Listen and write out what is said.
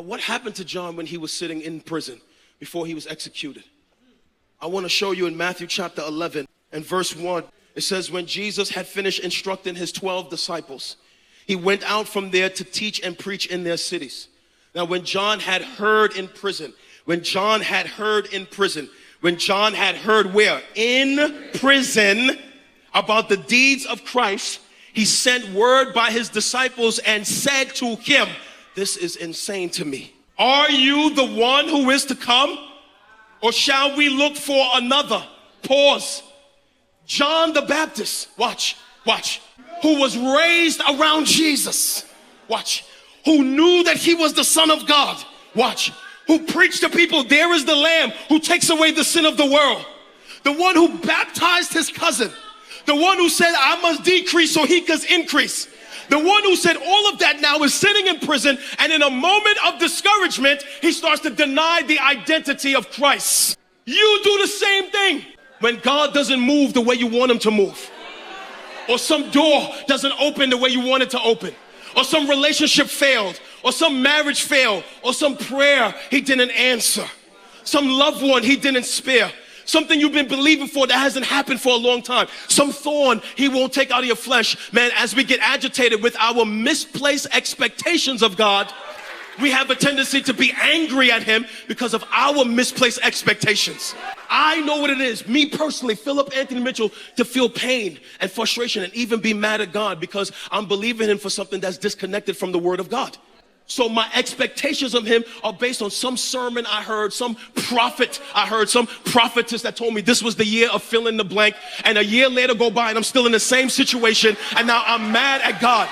What happened to John when he was sitting in prison before he was executed? I want to show you in Matthew chapter 11 and verse 1. It says, when Jesus had finished instructing his 12 disciples, he went out from there to teach and preach in their cities. Now, when John had heard in prison where? In prison, about the deeds of Christ, he sent word by his disciples and said to him, this is insane to me. Are you the one who is to come? Or shall we look for another? Pause. John the Baptist, watch, who was raised around Jesus, watch, who knew that he was the Son of God, watch, who preached to people, there is the Lamb who takes away the sin of the world. The one who baptized his cousin. The one who said, I must decrease so he could increase. The one who said all of that now is sitting in prison, and in a moment of discouragement, he starts to deny the identity of Christ. You do the same thing when God doesn't move the way you want him to move. Or some door doesn't open the way you want it to open. Or some relationship failed. Or some marriage failed. Or some prayer he didn't answer. Some loved one he didn't spare. Something you've been believing for that hasn't happened for a long time. Some thorn he won't take out of your flesh. Man, as we get agitated with our misplaced expectations of God, we have a tendency to be angry at him because of our misplaced expectations. I know what it is, me personally, Philip Anthony Mitchell, to feel pain and frustration and even be mad at God because I'm believing him for something that's disconnected from the word of God. So my expectations of him are based on some sermon I heard, some prophet I heard, some prophetess that told me this was the year of fill in the blank, and a year later go by and I'm still in the same situation, and now I'm mad at God.